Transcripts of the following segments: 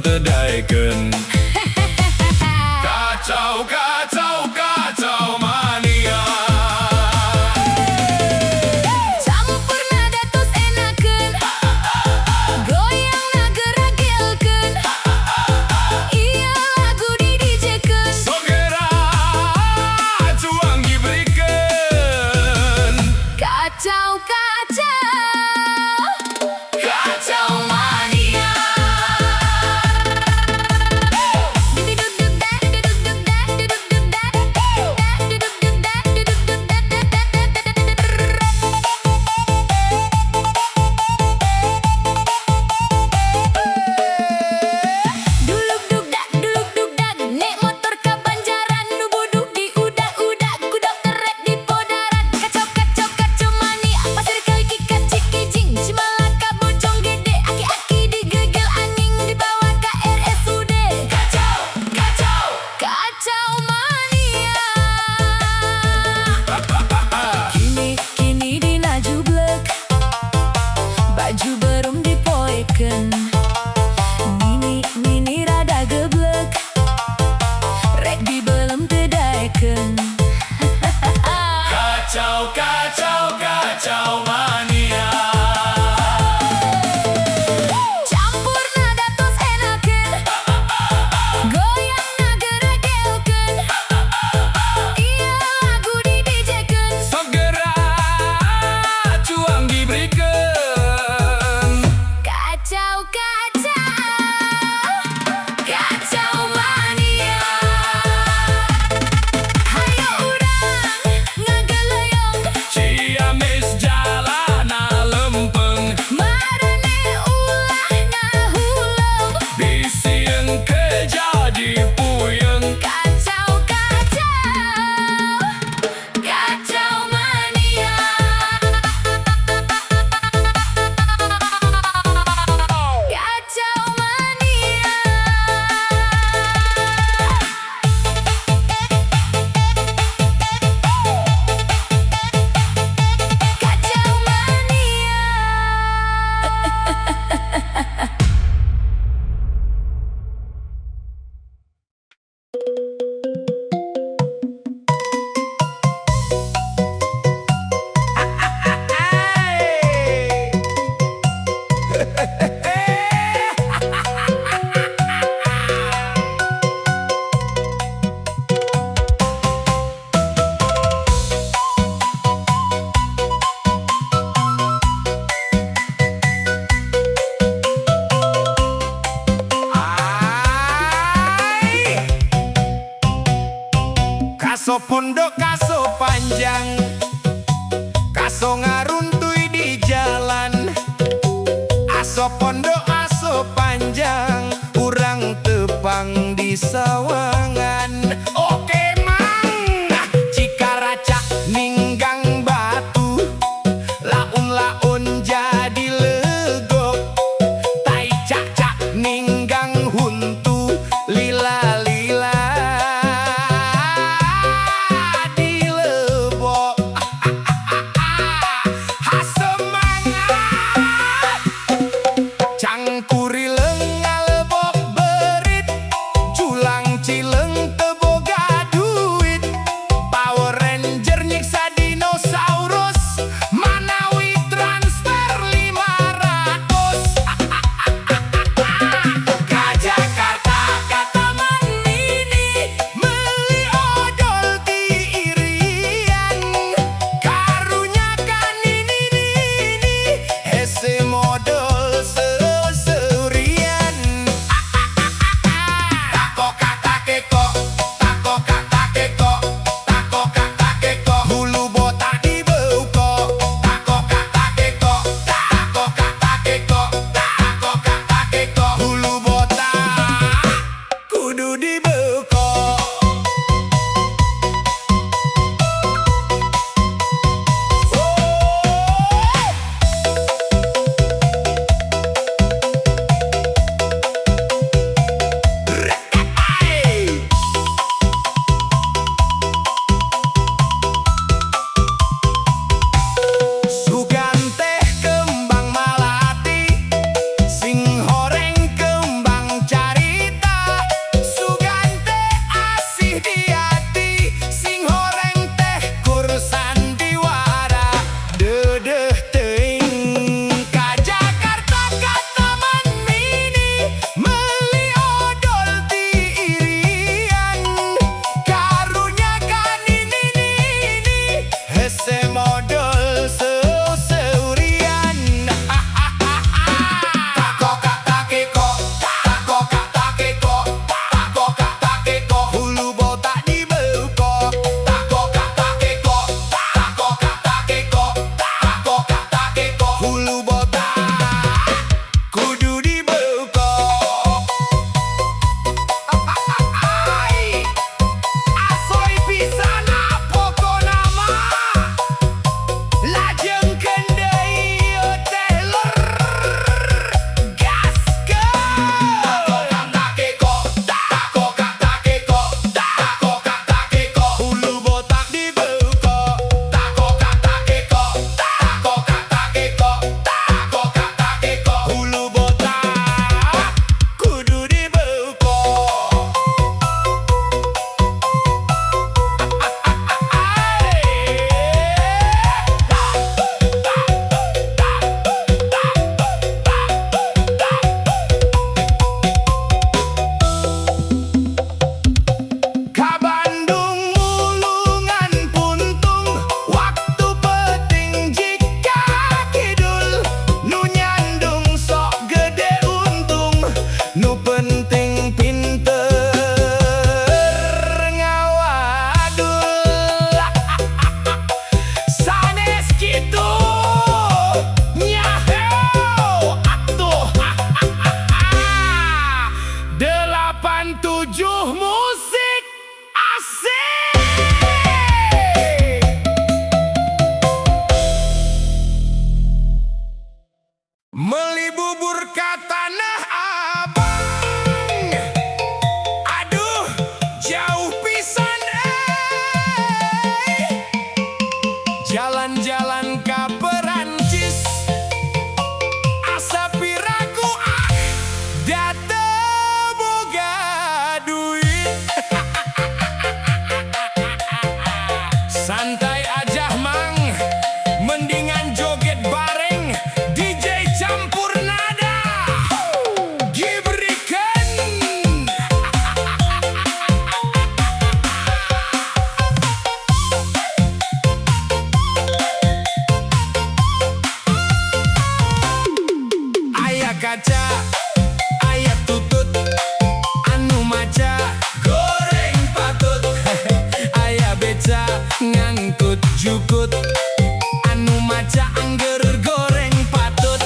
tedaikeun. Kacau, kacau, kacau mania. Campur nada tos enakeun, goyang na geragelkeun, ieu lagu di DJ-keun. Sogera cuang diberikan. Kacau, kacau, kacau mania. Duluk duk dak, nek motor ka Banjaran, nu buduk di udak-udak, ku dokter rek di podaran. Kacau, kacau, kacau mania, pasir kaki kacik kijing, Cimalaka bojong gede, aki-aki digegel anjing, dibawa ke RSUD. Kacau, kacau, kacau mania. Kini dina jublek, baju berum dipoekeun, Nini rada geblek, rek dibelem tedaikeun. Kacau, kacau, kacau mania. Campur nada tos enakeun, goyang na geragelkeun, ieu lagu di DJ-keun. Segera cuang diberikan. Kacau, kacau, kacau mania. Hayo urang ngagelayong, Ciamis jalana lempeng, marane ulah ngahuleng. bisieun kejadi puyeng. Kacau, kacau, kacau mania. Kacau mania. Kacau mania. Kaso pondok, kaso panjang, kaso ngaruntui di jalan. Aso pondok, aso panjang, urang tepang di sawangan. Oke mang, Cikaraca ninggang batu, laun-laun jadi legok. Tai cak-cak ninggang huntu, lila-lila di lebok. Hasemangat cangkuri lengal lebok berit, culang cileng tebok ngangkut jukut anu maca angger goreng patut.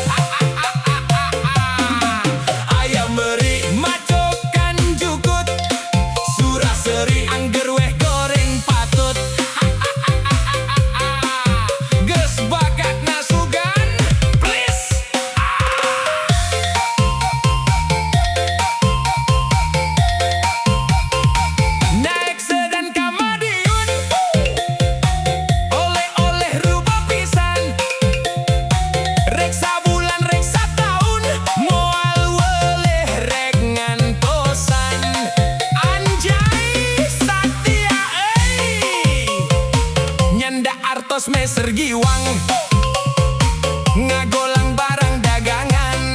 Ayam meri macokan jukut suraseri angger weh goreng patut. Geus bakat nasugan please. Naik sedan ka Madiun, oleh-oleh rupa pisan. Rek sabulan rek sataun, moal weleh rek ngantosan. Anjay satia nyanda artos meser giwang, ngagolang barang dagangan.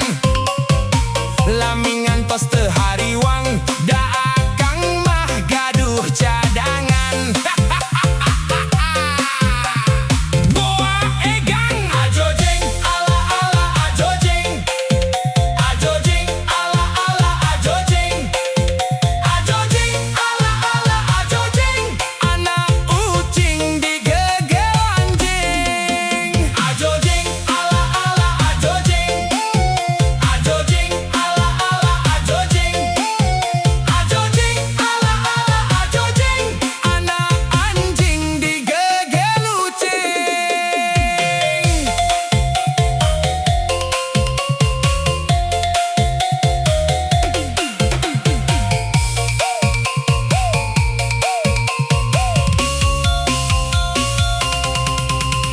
Lami ngantos teu hariwang, da akang mah gaduh cadangan. Boa egang ajojeng ala ala ajojeng, ajojeng ala ala ajojeng, ajojeng ala ala ajojeng. Anak ucing digegel anjing. Ajojeng ala ala ajojeng, ajojeng ala ala ajojeng, ajojeng ala ala ajojeng. Anak anjing digegel ucing.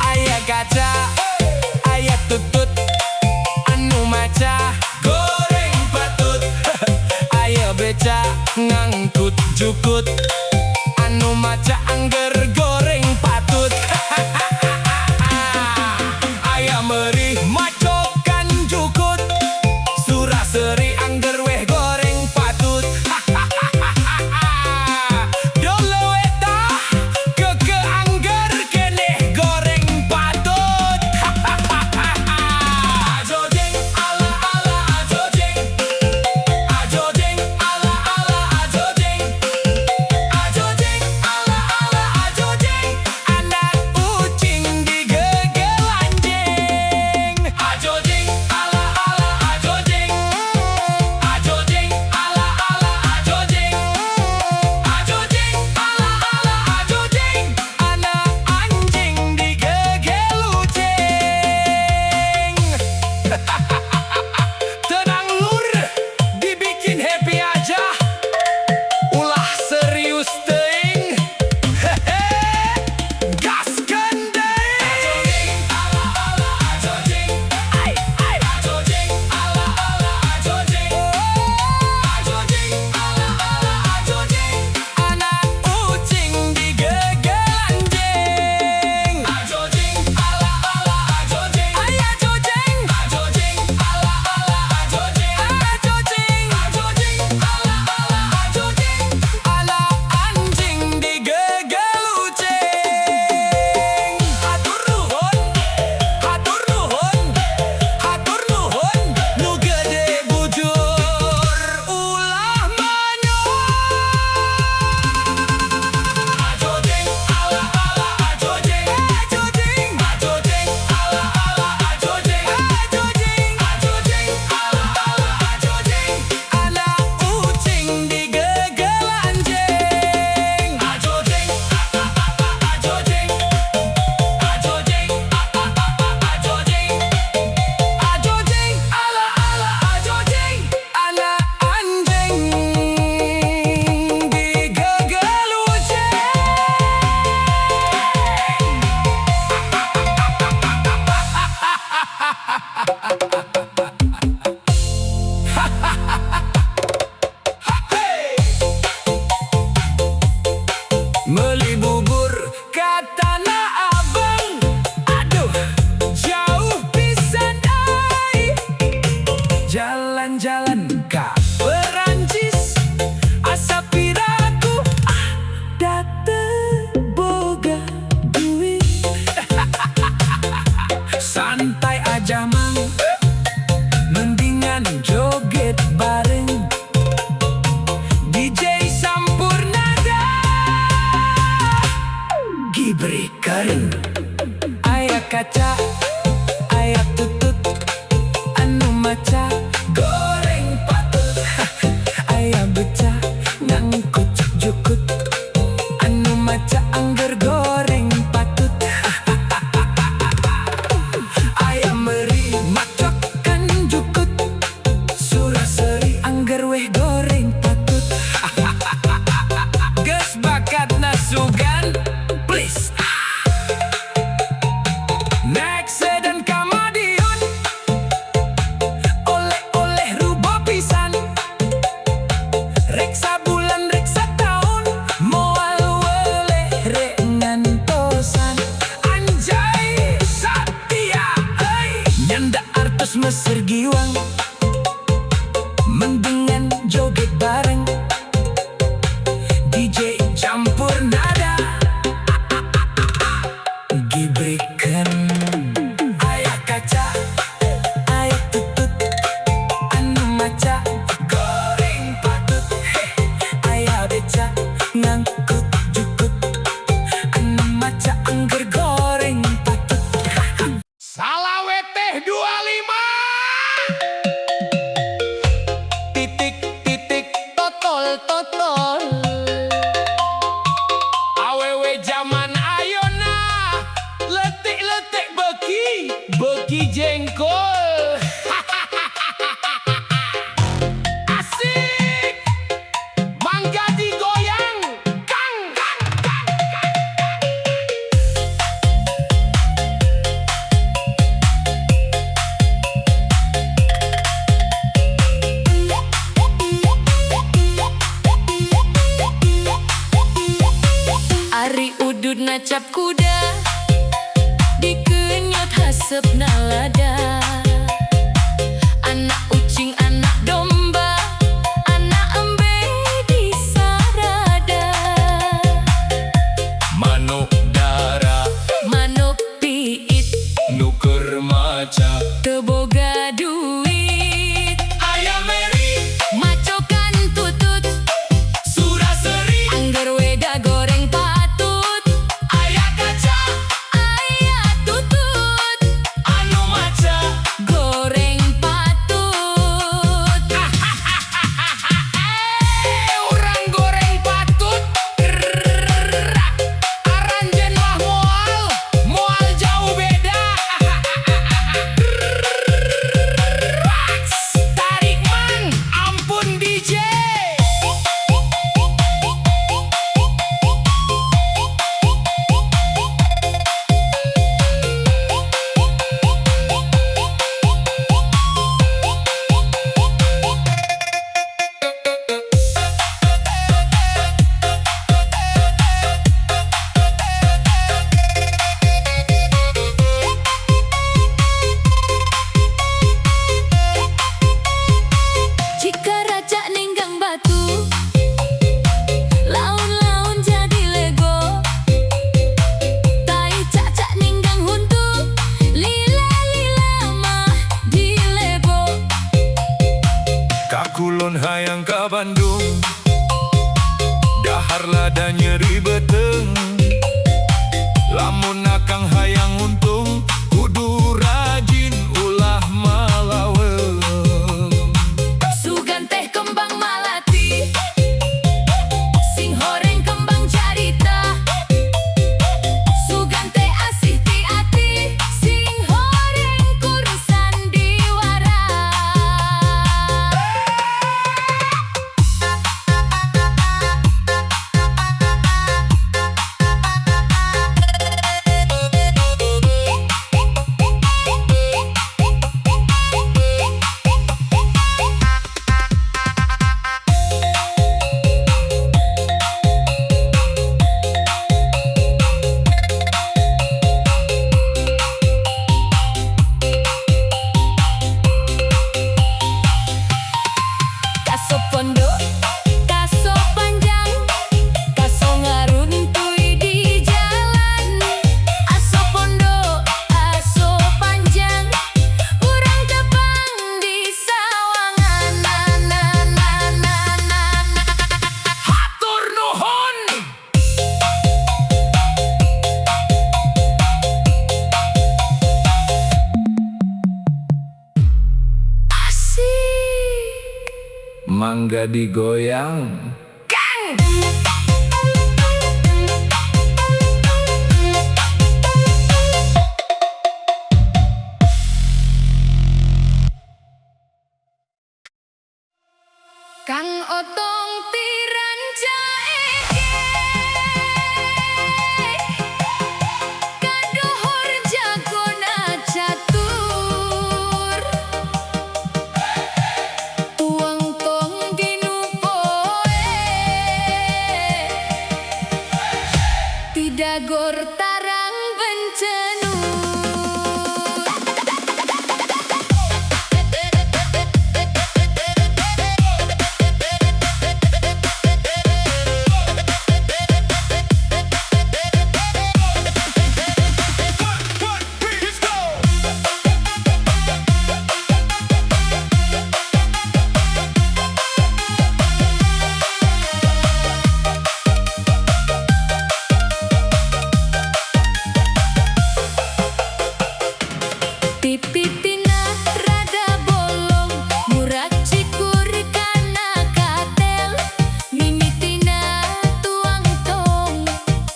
Aya kaca, aya tutut, anu maca goreng patut. Aya beca ngangkut jukut, anu maca angger goreng patut. Aya meri macokan jukut suraseri angger weh goreng patut. Dolo eta keke angger keneh goreng patut. Ajojeng ala ala ajojeng, ajojeng ala ala ajojeng, ajojeng ala ala ajojeng. Anak ucing digegel anjing. Ajojeng ala ala ajojeng, ajojeng ala ala ajojeng, ajojeng ala ala ajojeng. Anak anjing digegel ucing. Tenang lur, dibikin happy aja, ulah serius teuing. Hehe, gaskeun deui. Ajojeng ala ala ajojeng, ai ai ajojeng ala ala ajojeng, ajojeng ala ala ajojeng. Anak ucing digegel anjing. Ajojeng ala ala ajojeng, ai ajojeng, ajojeng ala ala ajojeng, ajojeng, ajojeng ala ala ajojeng. Anak anjing digegel ucing. Hatur nuhun, hatur nuhun, hatur nuhun, nu gede bujur ulah manyun. Ajojeng ala ala ajojeng, ajojeng, ajojeng ala ala ajojeng, ajojeng, ajojeng ala ala ajojeng. Anak ucing digegel anjing. Ajojeng ajojeng, ajojeng ajojeng, ajojeng ala ala ajojeng. Anak anjing digegel ucing. Meuli bubur ka Tanah Abang, aduh jauh pisan ai. Jalan-jalan ka Perancis, asa piraku da teu boga duit. Santai aja mang, mendingan joget bareng DJ Sampurnada. garing. Aya kaca, aya tutut, anu maca goreng patut. Aya beca ngangkut jukut, anu maca angger goreng patut. Aya meri macokan jukut, suraseri angger weh goreng patut. Geus bakat nasugan, please. Next dan kamadiun, oleh-oleh rubo pisan. Reksa bulan, reksa tahun, moal weleh rek ngantosan. Anjay Satya, nyanda artos Mesir giwang, mendengan joget bareng DJ campur nada. Gibrikan aya kaca, aya tutut, anu maca goreng patut. Aya beca ngangkut jukut, anu maca angger goreng patut. Salawe teh 25 titik totol totol. Awewe zaman ayona letik-letik beki jengkol. Asik mangga digoyang kang. Ari udud nacap kuda, dikenyot hasep nalada. Anak ucing, anak domba, anak embe di sarada. Manuk dara Manuk piit, nuker maca. teboga duit. Aya meri Macokan tutut, suraseri. angger weda goreng patut. Aya kaca, Aya tutut, anu maca goreng patut. mangga digoyang. Kang otong tiran jaeke kadohor jagona catur tuang tong dinupoe tidak gor tarang bencenu. Pipitina rada bolong murah cikur kana katel mimitina tuang tong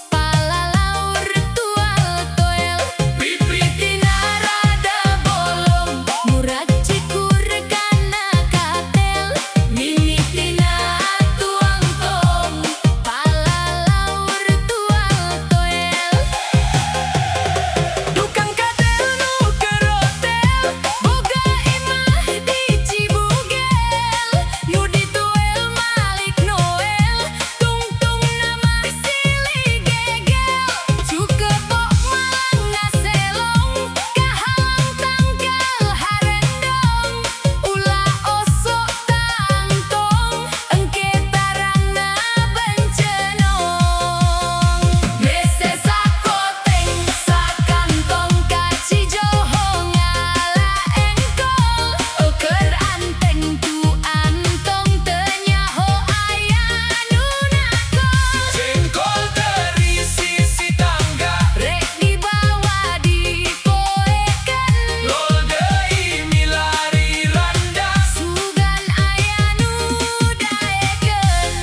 palalaur tual toel. Pipitina rada bolong murah cikur kana katel mimitina tuang tong palalaur tual toel. Tukang kadel nu kerotel boga imah di Cibugel nu dituel Malik Noel tungtung nama silih gegel cukepok malang ngaselong kahalang tanggal harendong ulah osok tangtong engke tarangna bencenong mese sakoteng sakantong kaci johong ala engkol keur anteng tu antong teu nyaho aya nu nakol Jengkol dari sisi tangga, rek dibawa dipoekeun lol deui milari randa. sugan aya nu daekeun.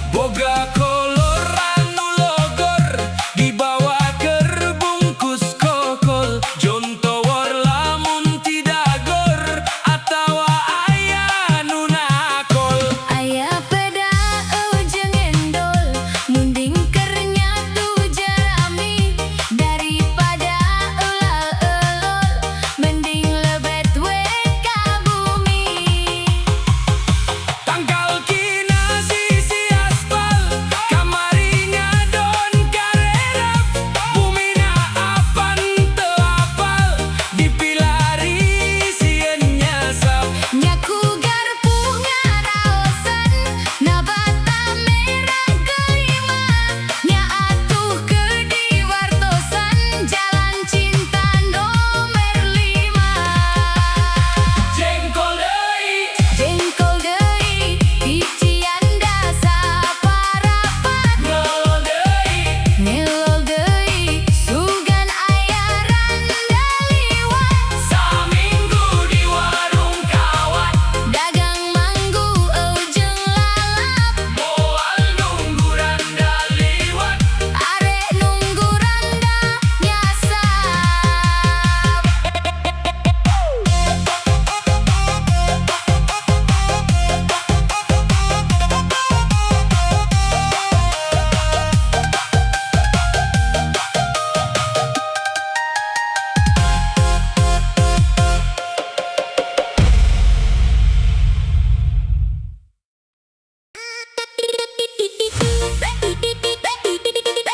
Boga kolor anu logor dibawa keur bungkus kokol jontowor lamun tidak gor atawa aya nu nakol. Aya peda jeung endol munding keur nyatu jerami daripada elal-elol mending lebet we ka bumi. Tangkal kina sisi aspal kamari ngadon karerap bumina apan teu apal dipilari sieun nyasap. Nyaku garpuh ngaraosan nabata merah kelima nya atuh ke diwartosan jalan cinta nomer 5. Jengkol deui Jengkol deui hician dasa parapat nol deui ngelol deui sugan aya randa liwat saminggu di warung kawat dagang manggu jeung lalap moal nunggu randa liwat. are nunggu randa nyasap.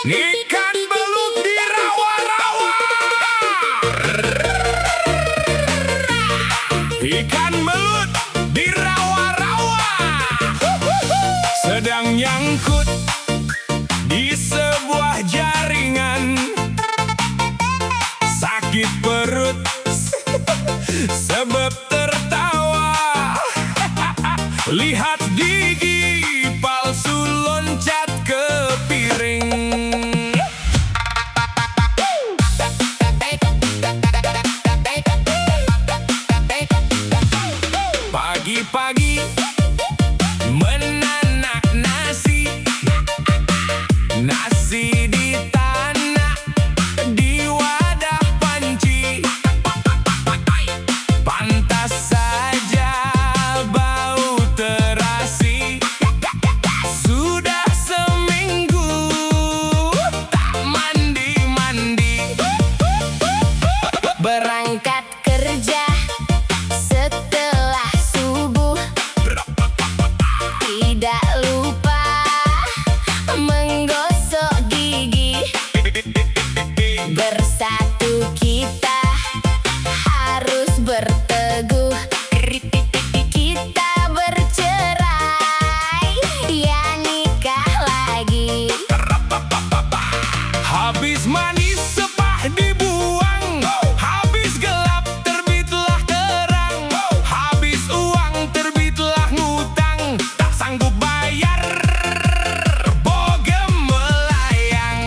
Ikan belut di rawa-rawa. Ikan belut di rawa-rawa sedang nyangkut gigit perut sebab tertawa. Lihat gigi palsu loncat ke piring. Pagi-pagi menanak nasi. Nasi ditanak di wadah panci. Pantas saja bau terasi. Sudah seminggu tak mandi-mandi. Berangkat kerja setelah subuh, tidak lupa menggosok gigi. Bersatu kita harus berteguh. Kita bercerai, ya nikah lagi. Habis manis sepah dibuang. Habis gelap terbitlah terang. Habis uang terbitlah ngutang. Tak sanggup bayar bogem melayang.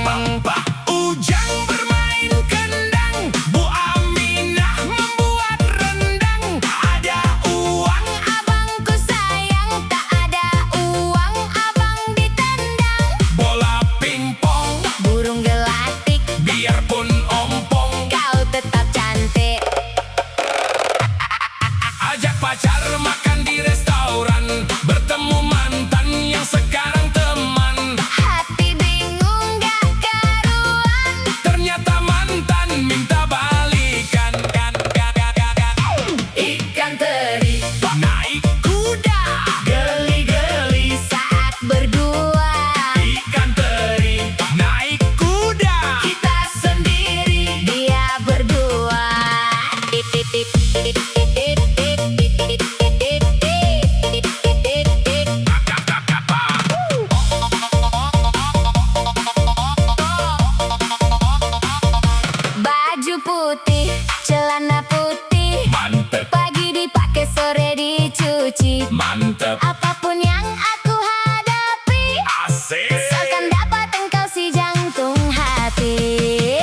Ujang bermain kendang. Bu Aminah membuat rendang. Ada uang Abangku sayang, tak ada uang abang ditendang. bola pingpong. Burung gelatik, Biarpun ompong. kau tetap cantik. Ajak pacar makan di restoran. Bertemu mantan yang sekarang teman. Hati bingung gak karuan. Ternyata mantan minta balikan. Ikan teri Naik kuda. geli-geli saat berdua. Ikan teri naik kuda. Kita sendiri, dia berdua. Baju putih, celana putih, Mantep, pagi dipakai, sore dicuci. mantep. Apapun yang aku hadapi, Asik. seakan dapat engkau si jantung hati.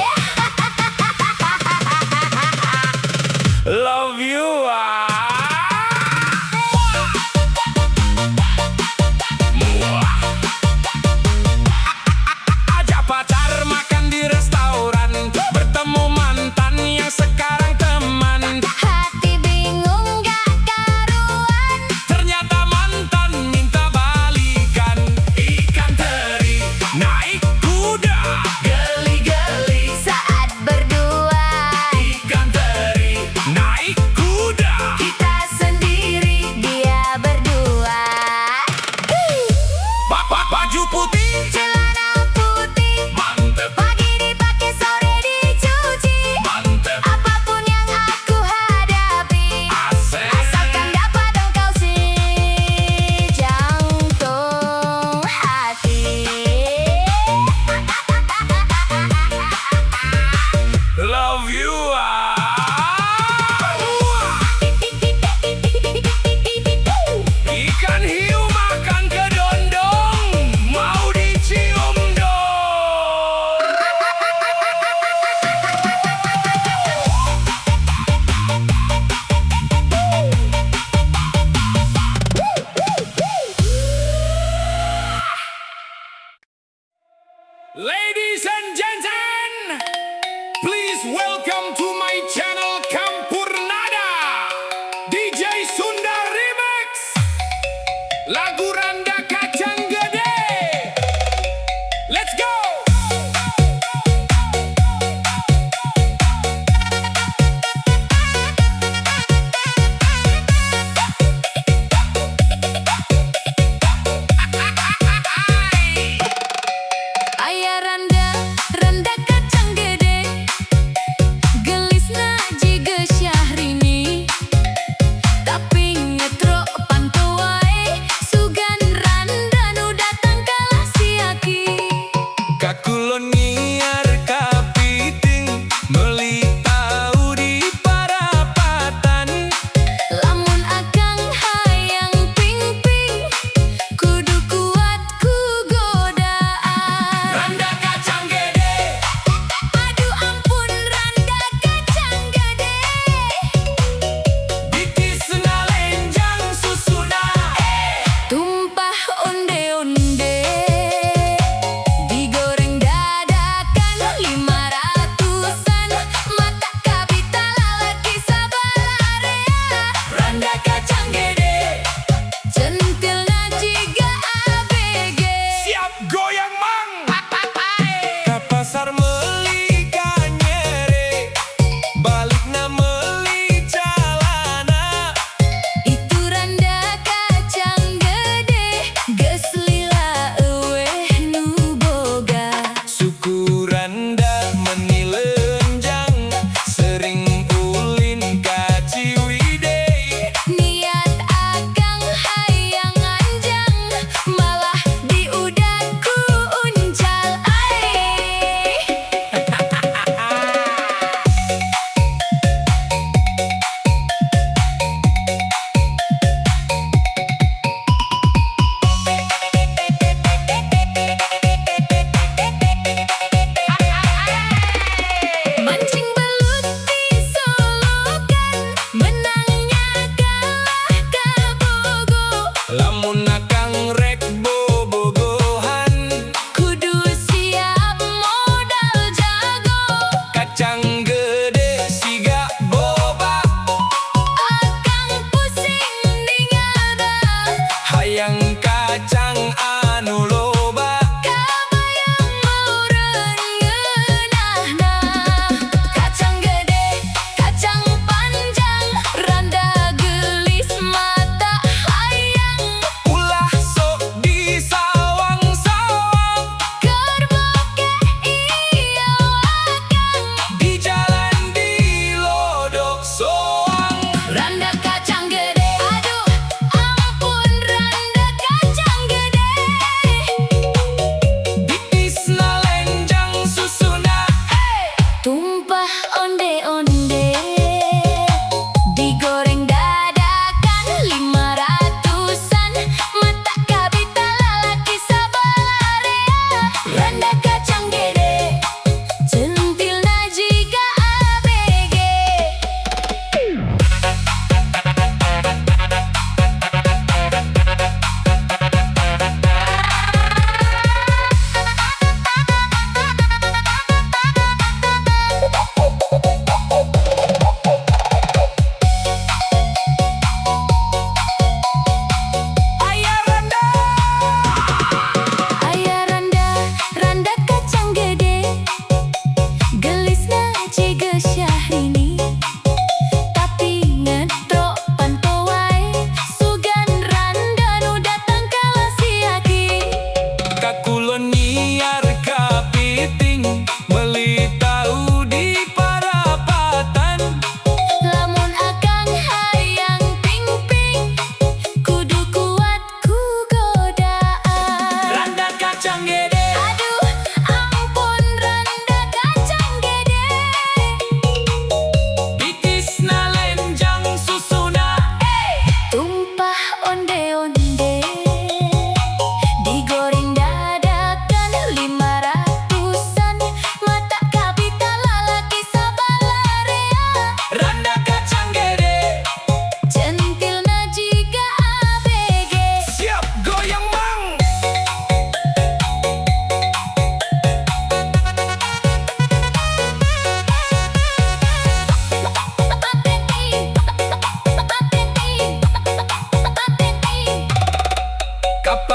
Love you. Ajak pacar makan di restoran. Bertemu mantan yang sekarang teman. Hati bingung gak karuan. Ternyata mantan minta balikan. Ikan teri naik kuda. Geli-geli saat berdua. Ikan teri naik kuda. Kita sendiri, dia berdua. Baju putih. Celana putih, Mantep, pagi dipakai, sore dicuci. mantep. Apapun yang aku hadapi, Asik. asalkan dapat engkau si jantung hati. Love you. Ikan hiu makan kedondong. Mau dicium dong. Ladies and gentlemen, please welcome to my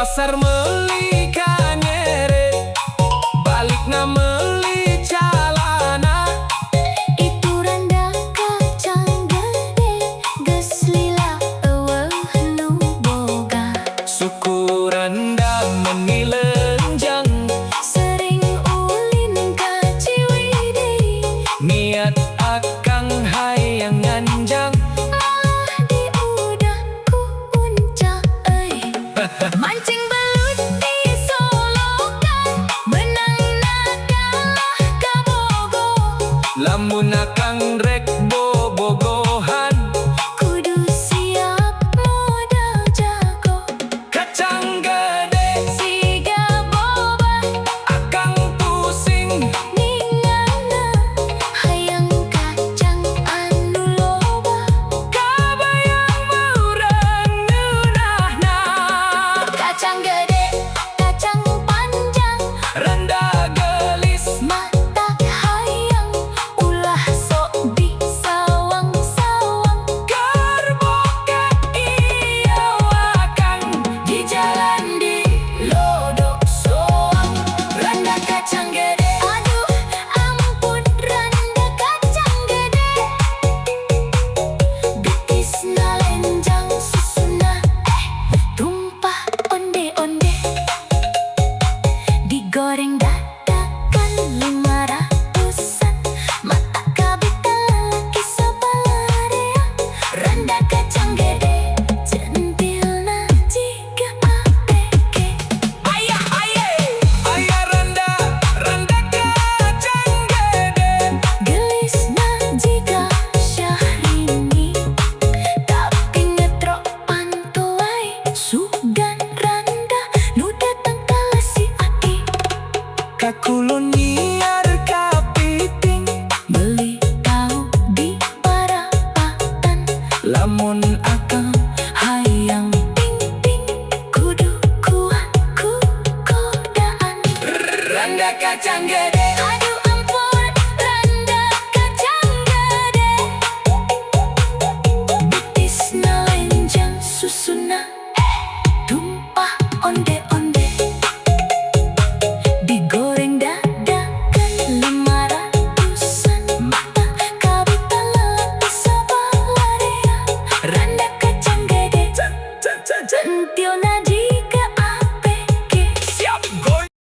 pasar meuli kanyere, balik na meuli calana. Itu randa kacang gede, geus lila eueuh nu boga. Suku randa mengilenjang, Sering ulin ka Ciwidey, niat akang hayang nganjang. malah diudah ku unca euy. Mancing belut di Solokan, benangna dalah kabogo. Lamun akang rek bobogohan, Kudu siap modal jago. kacang gede Siga boba akang pusing. ningalna, hayang kacang anu loba. Kabayang murang nunahna, Kacang gede, kacang panjang, randa gelis mata hayang, ulah sok disawang-sawang. karboke iya wakang. Di jalan di lodok soang, randa kacang gede. Aduh ampun randa kacang gede, betisna lenjang susuna tumpah onde-onde. Digoreng dadakan 500-an, mata kabita laki sabalarea. Randa kacang gede, centilna jiga ABG. Ayah randa kacang gede. Gelisna jiga Syahrini, tapi ngetrok pantuai. Sugan randa nu datang kala si Aki, Kakulun nyiar kapiting, beli tahu di Parapatan. lamun akang Hayang ting-ting, kudu kuat ku godaan. randa kacang gede.